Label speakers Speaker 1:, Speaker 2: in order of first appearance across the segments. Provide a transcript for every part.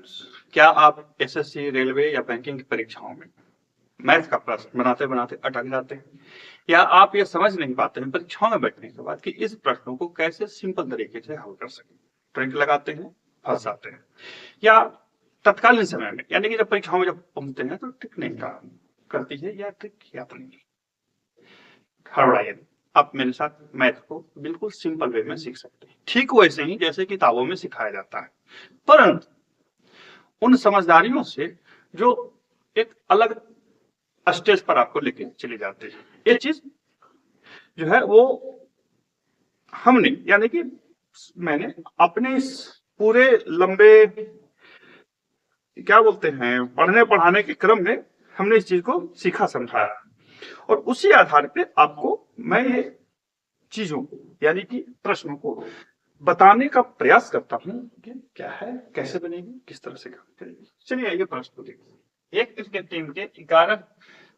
Speaker 1: Students, क्या आप SSC, railway या बैंकिंग की परीक्षाओं में मैथ का प्रश्न बनाते बनाते अटक जाते हैं, या आप ये समझ नहीं पाते हैं परीक्षाओं में बैठने के बाद कि इस प्रश्नों को कैसे सिंपल तरीके से हल कर सकें? ट्रिक लगाते हैं, फंस जाते हैं, या तत्कालीन समय में यानी कि जब परीक्षाओं में जब पहुंचते हैं तो ट्रिक नहीं काम करती है या ट्रिक याद नहीं हड़बड़ाइए। आप मेरे साथ मैथ को बिल्कुल सिंपल वे में सीख सकते हैं, ठीक वैसे ही जैसे किताबों में सिखाया जाता है, परंतु उन समझदारियों से जो एक अलग स्टेज पर आपको लेके चली जाती है। ये चीज जो है वो हमने यानी कि मैंने अपने इस पूरे लंबे क्या बोलते हैं पढ़ने पढ़ाने के क्रम में हमने इस चीज को सीखा समझाया, और उसी आधार पे आपको मैं ये चीजों को यानी कि प्रश्नों को बताने का प्रयास करता हूं कि क्या है, कैसे बनेगी, किस तरह से काम करेगी। चलिए आइए प्रश्न को देखिए। एक क्रिकेट टीम के 11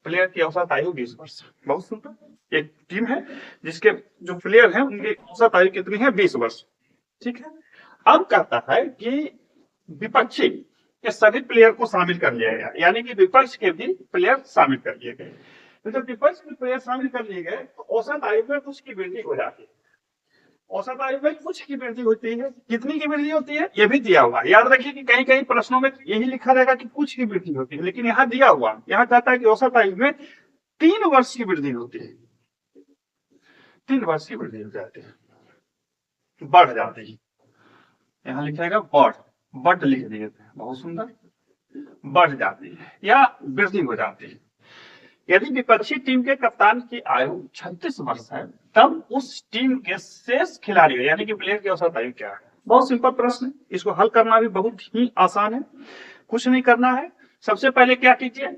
Speaker 1: प्लेयर की औसत आयु 20 वर्ष। बहुत सिंपल, एक टीम है जिसके जो प्लेयर हैं उनकी औसत आयु कितनी है? 20 वर्ष। ठीक है, अब कहता है कि विपक्षी के सभी प्लेयर को शामिल कर लिया गया, यानी कि विपक्ष के भी प्लेयर शामिल कर लिए गए। तो जब विपक्ष के प्लेयर शामिल कर लिए गए तो औसत आयु में कुछ की वृद्धि हो जाती है। औसत आयु में कुछ की वृद्धि होती है, कितनी की वृद्धि होती है ये भी दिया हुआ। याद रखिए कि कहीं कहीं प्रश्नों में यही लिखा रहेगा कि कुछ की वृद्धि होती है, लेकिन यहाँ दिया हुआ, यहाँ कहता है कि औसत आयु में 3 वर्ष की वृद्धि होती है। 3 वर्ष की वृद्धि हो जाती है, बढ़ जाती है। यहाँ लिखेगा बढ़ लिख दिए थे, बहुत सुंदर। बढ़ जाती है या वृद्धि हो जाती है। यदि विपक्षी टीम के कप्तान की आयु 36 वर्ष है तब उस टीम के शेष खिलाड़ियों यानी कि प्लेयर की औसत आयु क्या है? बहुत सिंपल प्रश्न है, इसको हल करना भी बहुत ही आसान है। कुछ नहीं करना है, सबसे पहले क्या कीजिए,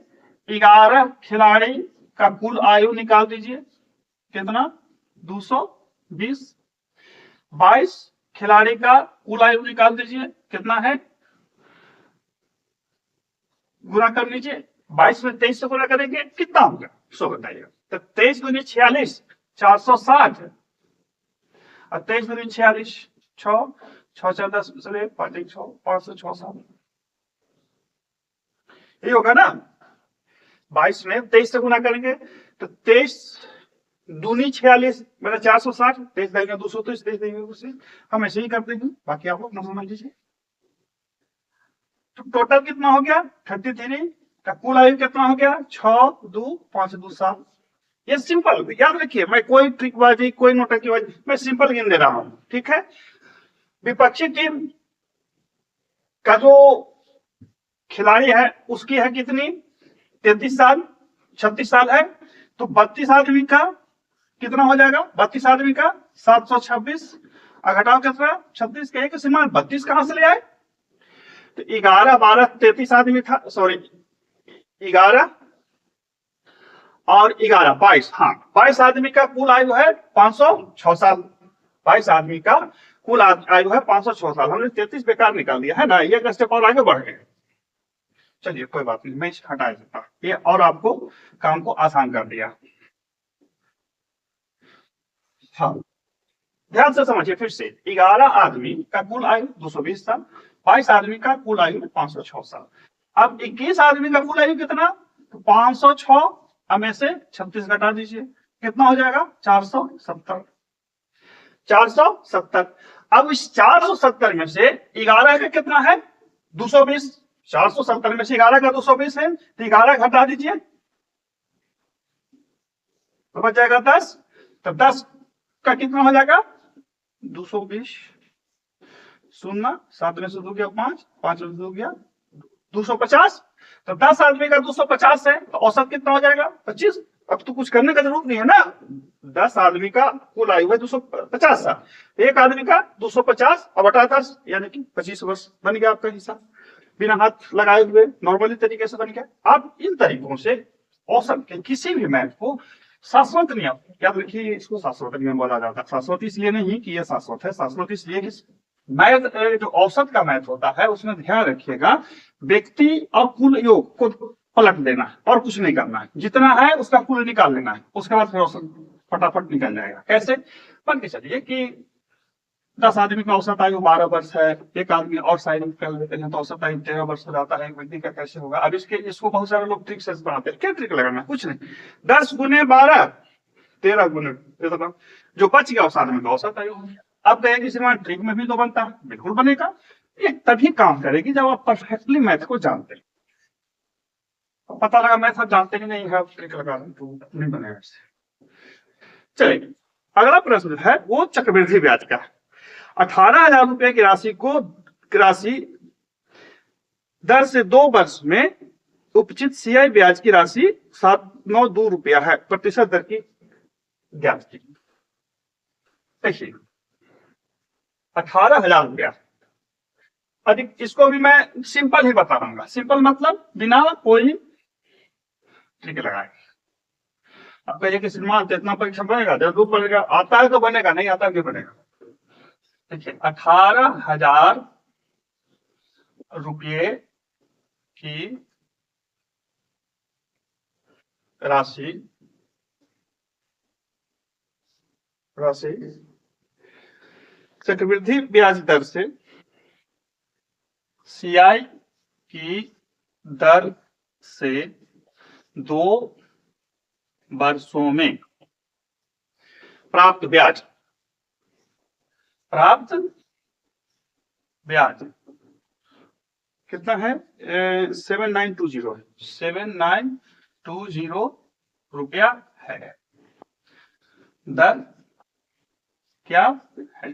Speaker 1: 11 खिलाड़ी का कुल आयु निकाल दीजिए। कितना? 220। 22 खिलाड़ी का कुल आयु निकाल दीजिए, कितना है? गुणा कर लीजिए। 22 में 23 से गुणा करेंगे कितना होगा? 100 बताइएगा। तो 23 दूनी 46, 460, और 23 दूनी 46, 6, 6 4 10 चले 506 ये होगा ना। 22 में 23 से गुणा करेंगे तो 23 दूनी 46 मेरा 460, 23 देंगे 230, 23 देंगे 230, हम ऐसे ही कर देंगे, बाकी आप लोग समझ लीजिए। तो टोटल कितना हो गया? 33 का कुल आयु कितना हो गया? 6 2 5 2 7। ये सिंपल, याद रखिए, मैं कोई ट्रिकबाजी कोई नोटंकीबाजी, मैं सिंपल गिन दे रहा हूं। ठीक है, विपक्षी टीम का जो खिलाड़ी है उसकी है कितनी? 33 साल, 36 साल है, तो 32 आदमी का कितना हो जाएगा? 32 आदमी का 726, घटाओ कितना? 36 के एक समान 32 कहां से ले आए? तो 11 12 33 आदमी था, सॉरी 11 और 11 22, हाँ 22 आदमी का कुल आयु है 506 साल। 22 आदमी का कुल आयु है 506 साल। हमने 33 बेकार निकाल दिया है ना, ये स्टेप और आगे बढ़ गए। चलिए कोई बात नहीं, मैं हटा देता, ये और आपको काम को आसान कर दिया। हाँ ध्यान से समझिए फिर से, 11 आदमी का कुल आयु 220 साल, 22 आदमी का कुल आयु 506 साल। अब 21 आदमी का कुल आयु कितना? तो 506 में से 36 घटा दीजिए, कितना हो जाएगा? 470। 470। अब इस 470 में से 11 का कितना है? 220। 470 में से 11 का 220 है, तो 11 घटा दीजिए तो बच जाएगा 10। तो 10 का कितना हो जाएगा? 220 शून्य, 7 में से 2 गया 5, 5 में से 2 गया 250। तो 10 आदमी का 250 है, तो औसत कितना हो जाएगा? 25। अब तो कुछ करने का जरूरत नहीं है ना, 10 आदमी का कुल आयु है 250 साल, एक आदमी का 250 और बटा 10 यानी कि 25 वर्ष बन गया आपका हिसाब, बिना हाथ लगाए हुए नॉर्मली तरीके से बन गया। आप इन तरीकों से औसत के किसी भी मैथ को शाश्वत नियम, याद रखिए इसको शाश्वत नियम बोला जाता है। शाश्वत इसलिए नहीं कि यह शाश्वत है, शाश्वत इसलिए कि मैथ जो औसत का मैथ होता है उसमें ध्यान रखिएगा व्यक्ति और कुल योग को पलट देना है और कुछ नहीं करना है, जितना है उसका कुल निकाल लेना है, उसके बाद फिर औसत फटाफट निकल जाएगा। कैसे? मान के चलिए कि 10 आदमी का औसत आयु 12 वर्ष है, एक आदमी और साइड कर लेते हैं तो औसत आयु 13 वर्ष हो जाता है, एक व्यक्ति का कैसे होगा? अब इसको बहुत सारे लोग ट्रिक से बनाते हैं। क्या ट्रिक लगाना? कुछ नहीं, 10 गुने 12 13 गुने, जो बच गया उस आदमी का औसत आयु। अब कहेंगे श्रीमान ट्रिक में भी तो बनता है, बिल्कुल बनेगा। ये तभी काम करेगी जब आप परफेक्टली मैथ को जानते हैं। पता लगा मैथ आप जानते ही नहीं है, आप ट्रिक लगा रहे तो नहीं बनेगा इससे। चलिए अगला प्रश्न है वो चक्रवृद्धि ब्याज का। 18,000 रुपए की राशि दर से 2 वर्ष में उपचित सीआई ब्याज की राशि 792 रुपया है, प्रतिशत दर की ब्याज की। देखिए 18,000 रुपया अधिक, इसको भी मैं सिंपल ही बताऊंगा। सिंपल मतलब बिना कोई ट्रिक लगाए। अब कहिए कि श्रीमान इतना परीक्षा बनेगा, जरूर बनेगा, आता है तो बनेगा, नहीं आता क्यों बनेगा? देखिए 18,000 रुपये की राशि चक्रवृद्धि ब्याज दर से सीआई की दर से 2 वर्षों में प्राप्त ब्याज कितना है? 7920 है, 7920 रुपया है। दर क्या है?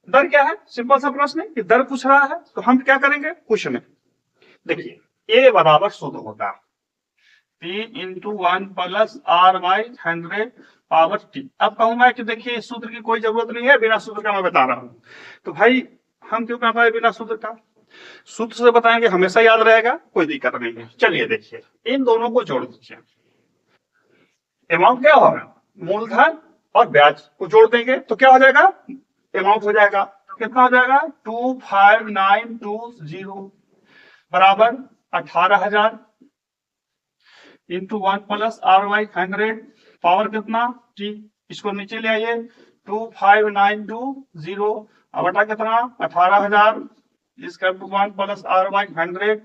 Speaker 1: दर क्या है? सिंपल सा प्रश्न है कि दर पूछ रहा है तो हम क्या करेंगे? कुछ नहीं। देखिए ए बराबर सूत्र होता है P into 1 plus R by 100 power T। अब कहूंगा कि देखिए सूत्र की कोई जरूरत नहीं है, बिना सूत्र का मैं बता रहा हूं। तो भाई हम क्यों कर पाए बिना सूत्र का? सूत्र से बताएंगे हमेशा याद रहेगा, कोई दिक्कत नहीं है। चलिए देखिए इन दोनों को जोड़ दीजिए। अमाउंट क्या होगा? मूलधन और ब्याज को जोड़ देंगे तो क्या हो जाएगा? अमाउंट हो जाएगा। तो कितना हो जाएगा? 25920 बराबर 18,000 into 1 plus R by 100 power कितना? T। इसको नीचे ले आइए, 25920 बटा कितना? 18,000 इसका 1 प्लस R बाई 100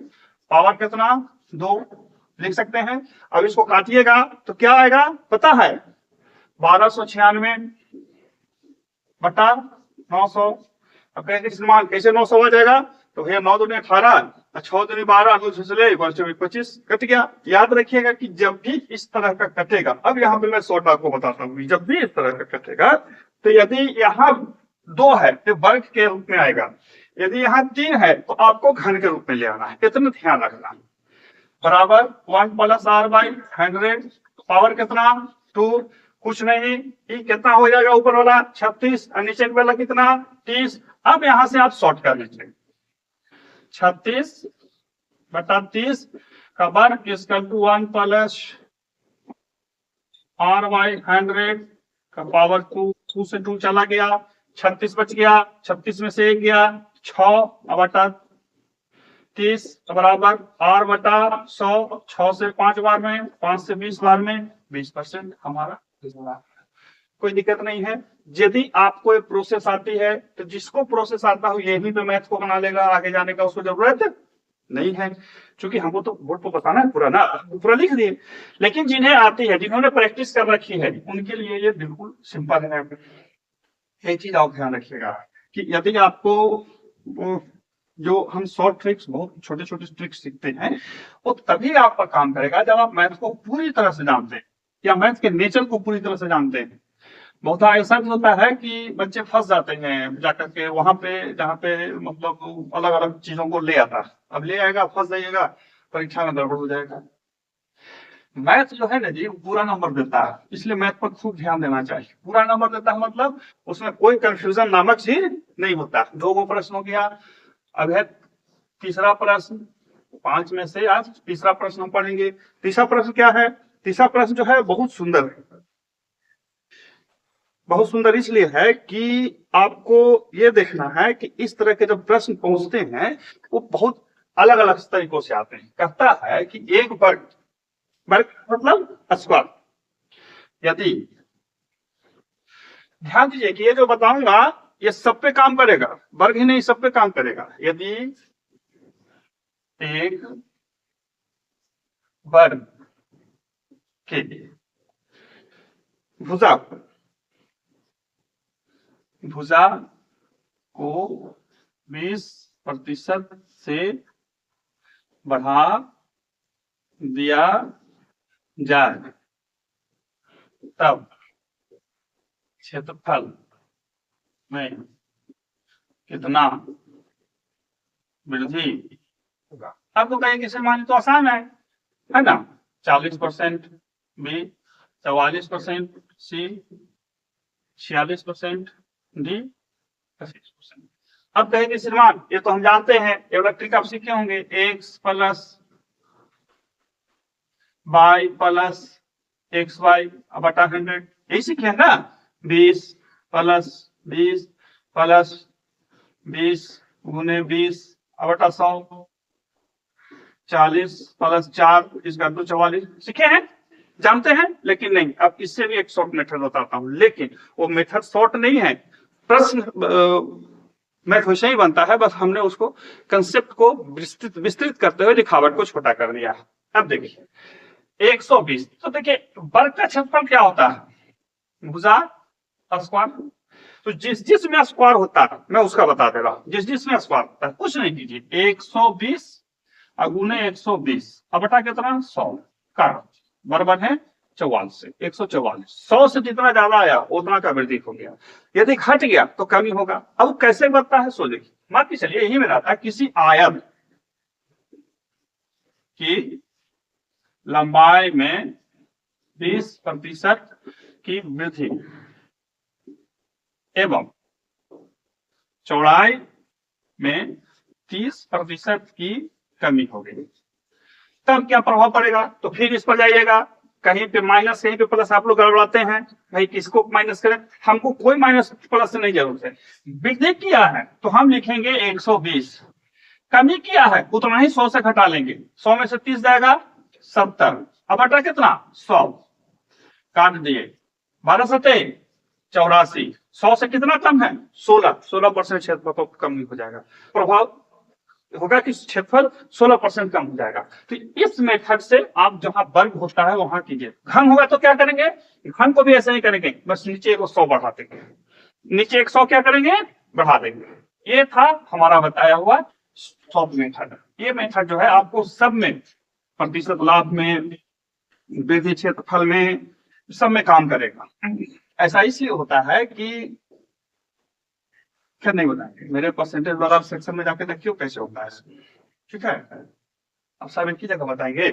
Speaker 1: पावर कितना? 2 लिख सकते हैं। अब इसको काटिएगा तो क्या आएगा पता है? 1296 बटा 900। अब कहेंगे श्रीमान कैसे 900 आ जाएगा? तो भैया 9 दूनी 18, 6 दूनी 12, 9 छले 25 कट गया। याद रखिएगा कि जब भी इस तरह का कटेगा, अब यहाँ पे मैं शॉर्ट आपको बताता हूँ, जब भी इस तरह का कटेगा तो यदि यहाँ 2 है तो वर्ग के रूप में आएगा, यदि यहाँ 3 है तो आपको घन के रूप में ले आना है, इतना ध्यान रखना। बराबर 1 प्लस R बाई 100 पावर कितना? 2। कुछ नहीं, ये कितना हो जाएगा? ऊपर वाला 36 और नीचे वाला कितना? 30। अब यहां से आप शॉर्ट कर लीजिए, 36 बटा 30 का वर्ग equal to 1 plus R by 100 का पावर 2 से 2 चला गया, 36 बच गया, 36 में से 1 गया, 6 बटा 30 बराबर R बटा 100, 6 से 5 बार में, 5 से 20 बार में 20% हमारा। कोई दिक्कत नहीं है। यदि आपको एक प्रोसेस आती है तो जिसको प्रोसेस आता हो यही तो मैथ को बना लेगा, आगे जाने का उसको जरूरत नहीं है, क्योंकि हमको तो बोर्ड को बताना है पूरा ना, पूरा लिख दिए। लेकिन जिन्हें आती है, जिन्होंने प्रैक्टिस कर रखी है, उनके लिए ये बिल्कुल सिंपल है। एक चीज आप ध्यान रखिएगा कि यदि आपको जो हम शॉर्ट ट्रिक्स, बहुत छोटे छोटे ट्रिक्स सीखते हैं, वो तभी आप पर काम करेगा जब आप मैथ को पूरी तरह से जानते हैं या मैथ के नेचर को पूरी तरह से जानते हैं। बहुत ऐसा भी होता है कि बच्चे फंस जाते हैं जाकर के वहां पे जहाँ पे मतलब अलग अलग चीजों को ले आता है। अब ले आएगा, फंस जाइएगा, परीक्षा में गड़बड़ हो जाएगा। मैथ जो है ना जी पूरा नंबर देता है, इसलिए मैथ पर खूब ध्यान देना चाहिए। पूरा नंबर देता है मतलब उसमें कोई कंफ्यूजन नामक चीज नहीं होता। 2 प्रश्न हो गया, अब है तीसरा प्रश्न। 5 में से आज तीसरा प्रश्न हम पढ़ेंगे। तीसरा प्रश्न क्या है? तीसरा प्रश्न जो है बहुत सुंदर है। बहुत सुंदर इसलिए है कि आपको ये देखना है कि इस तरह के जब प्रश्न पहुंचते हैं वो बहुत अलग अलग तरीकों से आते हैं। कहता है कि एक वर्ग मतलब स्क्वायर, यदि ध्यान दीजिए कि ये जो बताऊंगा ये सब पे काम करेगा, वर्ग ही नहीं सब पे काम करेगा। यदि एक वर्ग के भुजा को 20% से बढ़ा दिया जाए तब क्षेत्रफल में कितना वृद्धि होगा। आपको कहेंगे सर मान तो आसान है ना, 40%, बी 44%, सी 46%, डी 25%। अब कहेंगे श्रीमान ये तो हम जानते हैं, इलेक्ट्रिक आप सीखे होंगे, x plus y plus x y बटा 100, यही सीखे हैं ना। 20 प्लस 20 प्लस 20 गुने 20 बटा 100, 40 प्लस 4 इसका 44 सीखे हैं, जानते हैं। लेकिन नहीं, अब इससे भी एक शॉर्ट मेथड बताता हूं, लेकिन वो मेथड शॉर्ट नहीं है, प्रश्न मैथ वैसे ही बनता है, बस हमने उसको कंसेप्ट को विस्तृत करते हुए लिखावट को छोटा कर दिया। अब देखिए 120, तो देखिए वर्ग का क्षेत्रफल क्या होता है, भुजा स्क्वायर। तो जिस में स्क्वायर होता है मैं उसका बता दे रहा हूं, जिस में स्क्वायर होता है कुछ नहीं कीजिए, 120 गुने 120 अब बटा कितना 100 का बराबर है 44 से 144। 100 से जितना ज्यादा आया उतना का वृद्धि हो गया, यदि घट गया तो कमी होगा। अब कैसे बढ़ता है सो देखिए, मान के चलिए यही में रहता है, किसी आयत की लंबाई में 20% की वृद्धि एवं चौड़ाई में 30% की कमी हो गई, तब क्या प्रभाव पड़ेगा। तो फिर इस पर जाइएगा, कहीं पे माइनस कहीं पे प्लस, आप लोग गड़बड़ाते हैं भाई किसको माइनस करें, हमको कोई माइनस प्लस से नहीं जरूरत है। वृद्धि किया है तो हम लिखेंगे 120, कमी किया है उतना ही 100 से घटा लेंगे, 100 में से 30 जाएगा 70, अब बटा कितना 100, काट दिए 12 सते 84, 100 से कितना कम है 16% क्षेत्रफल कम हो जाएगा, प्रभाव होगा कि क्षेत्रफल 16% कम हो जाएगा। तो इस मेथड से आप जहां वर्ग होता है वहां कीजिए, घन होगा तो क्या करेंगे, घन को भी ऐसे ही करेंगे, बस नीचे को 100 बढ़ा देंगे, नीचे 100 क्या करेंगे बढ़ा देंगे। ये था हमारा बताया हुआ शॉर्ट मेथड। ये मेथड जो है आपको सब में, प्रतिशत लाभ में, वृद्धि क्षेत्रफल में, सब में काम करेगा। ऐसा इसलिए होता है कि क्या नहीं बताएंगे, मेरे परसेंटेज वाला सेक्शन में जाके देखियो कैसे होता है, ठीक है। अब सब एक ही जगह बताएंगे।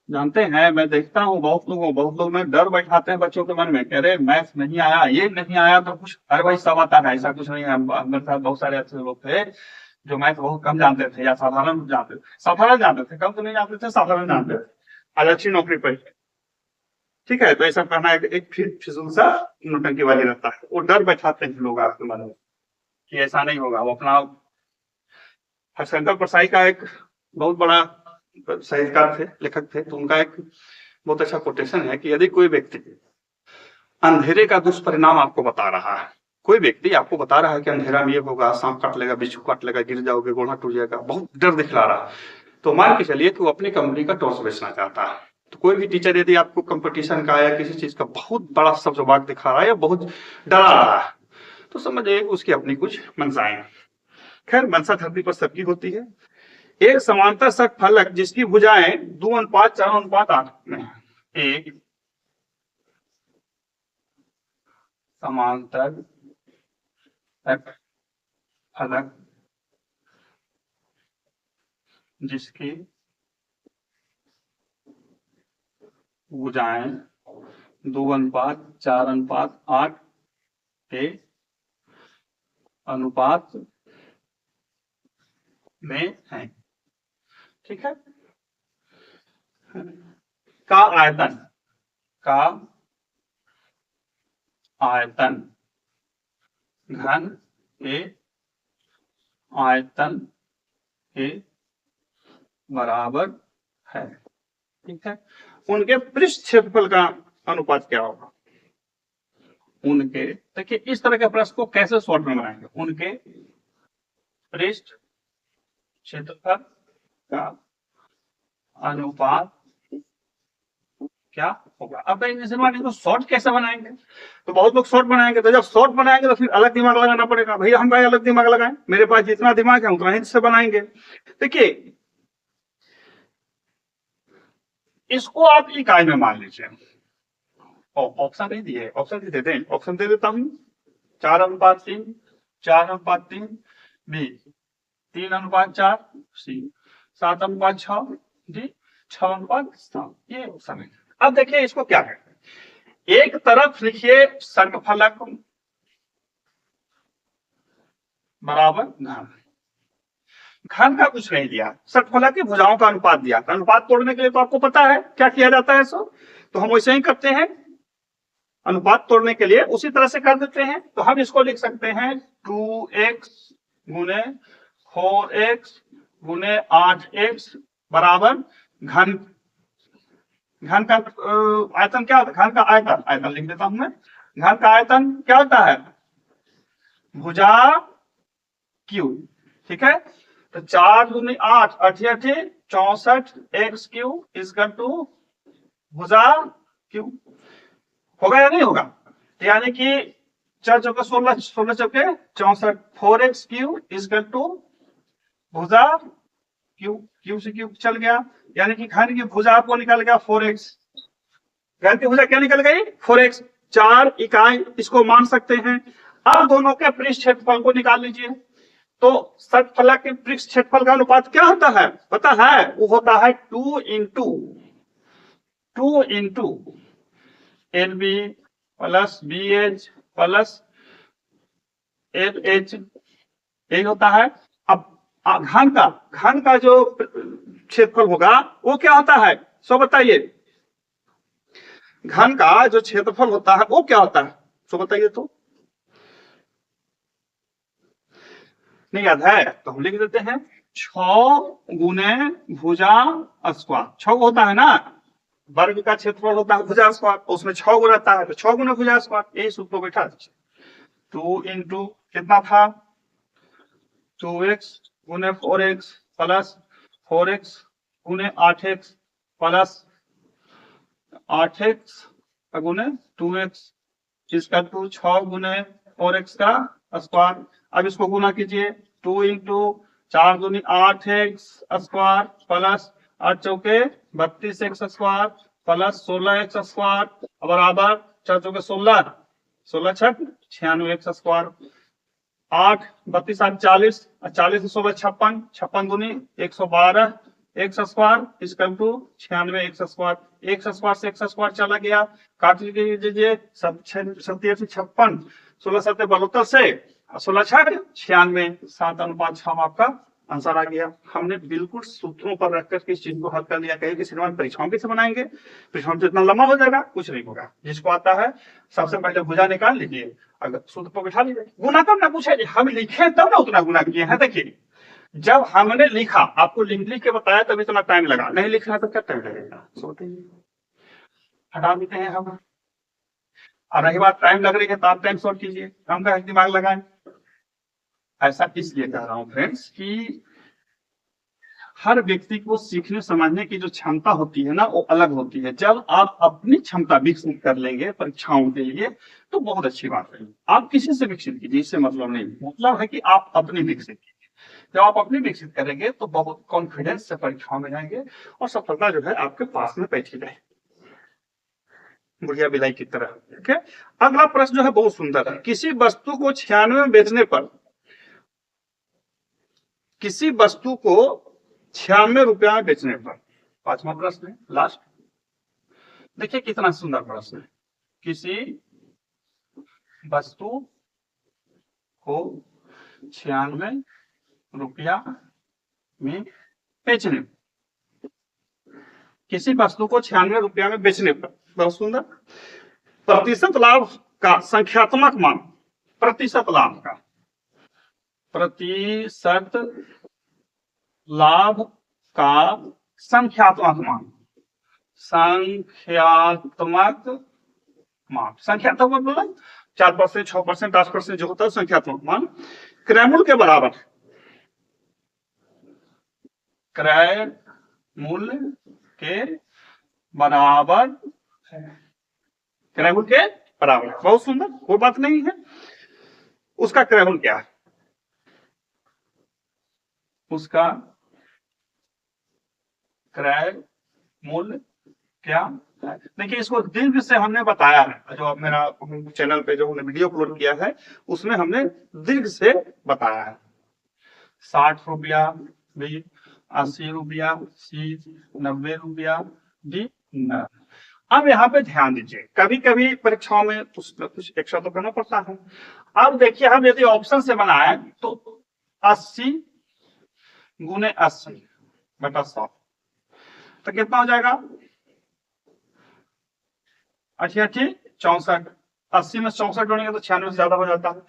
Speaker 1: जानते हैं मैं देखता हूँ बहुत लोग में डर बैठाते हैं बच्चों के मन में, कह रहे मैथ नहीं आया, ये नहीं आया तो कुछ, अरे भाई सब आता है, ऐसा कुछ नहीं है। मेरे साथ बहुत सारे ऐसे लोग थे जो मैथ बहुत कम जानते थे या साधारण जानते थे, कम तो नहीं जानते थे, साधारण जानते थे, आज अच्छी नौकरी पर, ठीक है। तो ऐसा कहना एक फिजूल सा नौटंकी वाली रहता है, वो डर बैठाते हैं लोग आपके मन में कि ऐसा नहीं होगा। वो अपना हरिशंकर परसाई का एक बहुत बड़ा साहित्यकार थे, लेखक थे, तो उनका एक बहुत अच्छा कोटेशन है कि यदि कोई व्यक्ति अंधेरे का दुष्परिणाम आपको बता रहा है, कोई व्यक्ति आपको बता रहा है कि अंधेरा में ये होगा, सांप काट लेगा, बिच्छू काट लेगा, गिर जाओगे, गोड़ा टूट जाएगा, बहुत डर दिखला रहा है, तो मान के चलिए कि वो अपनी कंपनी का टॉर्च बेचना चाहता है। तो कोई भी टीचर यदि आपको कंपटीशन का या किसी चीज का बहुत बड़ा सब्जबाग दिखा रहा है या बहुत डरा रहा है, तो समझिए उसकी अपनी कुछ मंशाएं। खैर मंशा धरती पर सबकी होती है। एक समांतर सक फलक जिसकी भुजाएं 2:4:8 में, एक समांतर सक फलक जिसकी भुजाएं 2:4:8 के अनुपात में है, ठीक है। का आयतन घन के आयतन के बराबर है, ठीक है। उनके पृष्ठ क्षेत्रफल का अनुपात क्या होगा? उनके, देखिए इस तरह के प्रश्न को कैसे शॉर्ट में बनाएंगे, उनके पृष्ठ क्षेत्रफल का अनुपात क्या होगा। अब तो शॉर्ट कैसे बनाएंगे? तो बहुत लोग शॉर्ट बनाएंगे, तो जब शॉर्ट बनाएंगे तो फिर अलग दिमाग लगाना पड़ेगा। भैया हम भाई अलग दिमाग लगाएं, मेरे पास जितना दिमाग है उतना ही से बनाएंगे। देखिए इसको आप इकाई में मान लीजिए, ऑप्शन नहीं दिए, ऑप्शन दे देते हैं, ऑप्शन दे देता हूं। 4:3, 4:3 बी, 3:4 सी, 7:6 डी, 6:7 ये ऑप्शन है। अब देखिए इसको क्या है, एक तरफ लिखिए सर्गफलक बराबर घन, घन का कुछ नहीं दिया, सर्गफलक की भुजाओं का अनुपात दिया। अनुपात तोड़ने के लिए तो आपको पता है क्या किया जाता है सो, तो हम वैसे ही करते हैं। अनुपात तोड़ने के लिए उसी तरह से कर देते हैं। तो हम इसको लिख सकते हैं 2x गुने 4x गुने 8x बराबर घन, घन का आयतन क्या होता है, घन का आयतन, आयतन लिख देता हूं मैं। घन का आयतन क्या होता है, भुजा क्यू, ठीक है। तो 4 दूनी 8, 8 64 x क्यू इजकल टू भुजा क्यू, होगा या नहीं होगा? यानी कि 4 चौके 16, 16 चौके 64, 4x क्यू इजकल टू भुजा क्यू, क्यू से क्यू चल गया, यानी कि घन की भुजा आपको निकल गया 4x, घन की भुजा क्या निकल गई 4x, 4 इकाई इसको मान सकते हैं। अब दोनों के पृष्ठ क्षेत्रफल को निकाल लीजिए। तो सर्गफलक के पृष्ठ क्षेत्रफल का अनुपात क्या होता है पता है, वो होता है 2 into L B plus B H plus L H, यही होता है। अब घन का जो क्षेत्रफल होगा वो क्या होता है सो बताइए, घन का जो क्षेत्रफल होता है वो क्या होता है सो बताइए। तो नहीं याद है तो हम लिख देते हैं 6 गुने भुजा स्क्वायर, 6 होता है ना, वर्ग का क्षेत्रफल होता है भुजा स्क्वायर, उसमें 6 गुना रहता है, तो 6 गुना भुजा स्क्वायर, यही सूत्र बैठा दीजिए। 2 इंटू कितना था 2x गुने 4x प्लस 4x गुने 8x प्लस 8x गुने 2x इसका 6 गुने 4x का स्क्वायर। अब इसको गुना कीजिए, 2 इंटू 4 दूनी 8x स्क्वायर प्लस 8 चौके 32x square plus 16x square बराबर 4 चौके 16, 16 छक 96x स्क्वायर, 8 32 8 40, 40 से 16 56, 56 दूनी 112 x square equal to 96 x square, x square से एक्स स्क्वायर चला गया, काट लीजिए 57 56, 16 7 72 से 16 6 96, 7:6 आपका आंसर आ गया। हमने बिल्कुल सूत्रों पर रखकर के इस चीज को हल कर लिया। कहीं कि सिनेमा में परीक्षाओं कैसे बनाएंगे, परीक्षाओं जितना लंबा हो जाएगा कुछ नहीं होगा। जिसको आता है सबसे पहले भुजा निकाल लीजिए, अगर सूत्र पर बिठा लीजिए, गुना कब ना पूछे, हम लिखे तब ना उतना गुना किए हैं। देखिए जब हमने लिखा आपको लिख के बताया तभी इतना टाइम लगा, नहीं लिखना तो क्या टाइम लगेगा, हटा देते हैं हम। और रही बात टाइम लग रही है तो आप टाइम शॉर्ट कीजिए, हम का दिमाग लगाएं। ऐसा इसलिए कह रहा हूं फ्रेंड्स कि हर व्यक्ति को सीखने समझने की जो क्षमता होती है ना वो अलग होती है। जब आप अपनी क्षमता विकसित कर लेंगे परीक्षाओं के लिए तो बहुत अच्छी बात है। आप किसी से विकसित कीजिए, इससे मतलब नहीं, मतलब है कि आप अपनी विकसित कीजिए। जब आप अपनी विकसित करेंगे तो बहुत कॉन्फिडेंस से परीक्षाओं में जाएंगे और सफलता जो है आपके पास में बैठी रहे, बुढ़िया बिलाई की तरह। ठीक है, अगला प्रश्न जो है बहुत सुंदर है। किसी वस्तु को 96 में बेचने पर, किसी वस्तु को 96 रुपया में बेचने पर, 5वां प्रश्न है लास्ट। देखिए कितना सुंदर प्रश्न है। किसी वस्तु को 96 रुपया में बेचने, किसी वस्तु को 96 रुपया में बेचने पर, बहुत सुंदर। प्रतिशत लाभ का संख्यात्मक मान, प्रतिशत लाभ का, प्रतिशत लाभ का संख्यात्मक मान संख्यात्मक मान, संख्यात्मक मतलब 4%, 6%, 10% जो होता है संख्यात्मक मान क्रय मूल्य के बराबर, क्रय मूल्य के बराबर है, क्रय मूल्य के बराबर। बहुत सुंदर, कोई बात नहीं है। उसका क्रय मूल्य क्या है? उसका क्रय मूल्य क्या है? देखिए, इसको दीर्घ से हमने बताया है, जो मेरा चैनल पे जो हमने वीडियो अपलोड किया है उसमें हमने दीर्घ से बताया है। 60 रुपया भी, 80 रुपया सी, 90 रुपया डी। अब यहाँ पे ध्यान दीजिए, कभी कभी परीक्षाओं में कुछ एक्स्ट्रा तो करना पड़ता है। अब देखिए, हम यदि ऑप्शन से बनाए तो 80 गुने 80 बटा 100 तो कितना हो जाएगा? 88 64, 80 में 64 जोड़ेंगे तो 96 से ज्यादा हो जाता है।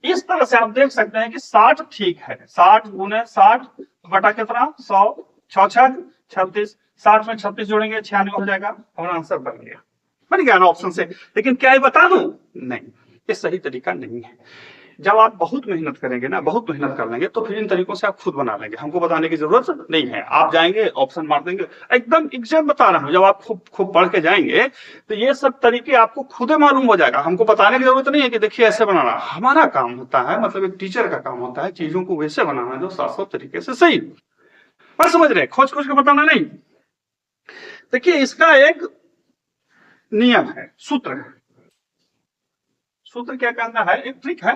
Speaker 1: इस तरह से आप देख सकते हैं कि 60 ठीक है, 60 गुने 60 बटा कितना? 100, 66 36, 60 में 36 जोड़ेंगे 96 हो जाएगा। हमारा आंसर बन गया ना ऑप्शन से। लेकिन क्या ये बता दूं? नहीं, ये सही तरीका नहीं है। जब आप बहुत मेहनत करेंगे ना, बहुत मेहनत कर लेंगे तो फिर इन तरीकों से आप खुद बना लेंगे, हमको बताने की जरूरत नहीं है। आप जाएंगे ऑप्शन मार देंगे, एकदम एग्जैक्ट बता रहा हूं। जब आप खूब पढ़ के जाएंगे तो ये सब तरीके आपको खुद मालूम हो जाएगा, हमको बताने की जरूरत नहीं है कि देखिए ऐसे बनाना। हमारा काम होता है, मतलब एक टीचर का काम होता है चीजों को वैसे बनाना जो साफ तरीके से सही, पर समझ रहे, खोज के बताना नहीं। देखिए, इसका एक नियम है, सूत्र है। सूत्र क्या कहता है? एक ट्रिक है,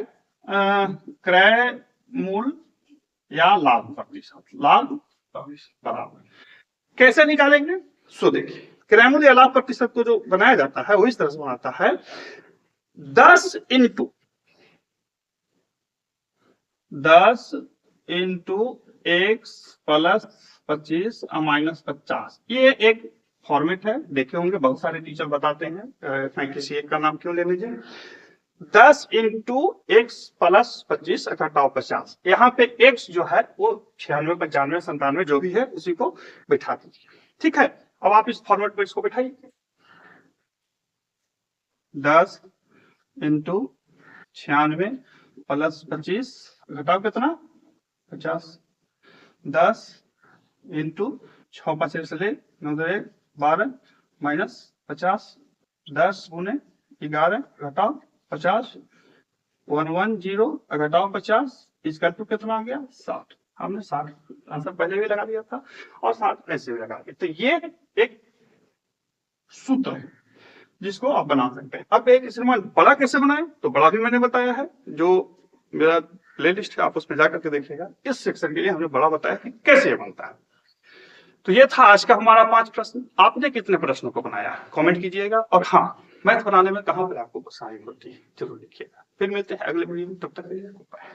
Speaker 1: क्रय मूल्य या लाभ प्रतिशत, लाभ बराबर कैसे निकालेंगे? सो देखिए, क्रय मूल्य या लाभ प्रतिशत को जो बनाया जाता है वो इस तरह से बनाता है, 10 इंटू x प्लस 25 माइनस 50। ये एक फॉर्मेट है, देखे होंगे बहुत सारे टीचर बताते हैं, मैं किसी एक का नाम क्यों ले लीजिए। 10 इंटू x प्लस 25 घटाओ 50। यहाँ पे x जो है वो 96, 95, 97 जो भी है उसी को बैठा दीजिए, ठीक है। अब आप इस फॉर्मेट पर इसको बैठाइए, 10 इंटू 96 प्लस 25 घटाओ कितना? 50। 10 इंटू 6 5 से 9 12 माइनस 50, 10 गुने 11 घटाओ 50, 110 घटाओ 50, इसका टू कितना आ गया? 60। हमने 60 आंसर पहले भी लगा दिया था और 60 ऐसे भी लगा दिया। तो ये एक सूत्र है जिसको आप बना सकते हैं। अब एक इसमें बड़ा कैसे बनाए, तो बड़ा भी मैंने बताया है, जो मेरा प्लेलिस्ट है आप उसमें जाकर के देखिएगा। इस सेक्शन के लिए हमने बड़ा बताया कि कैसे ये बनता है। तो ये था आज का हमारा 5 प्रश्न। आपने कितने प्रश्नों को बनाया कमेंट कीजिएगा, और हाँ, मैथ बनाने में कहाँ पर आपको परेशानी होती है जरूर लिखिएगा। फिर मिलते हैं अगले वीडियो में, तब तक के लिए बाय।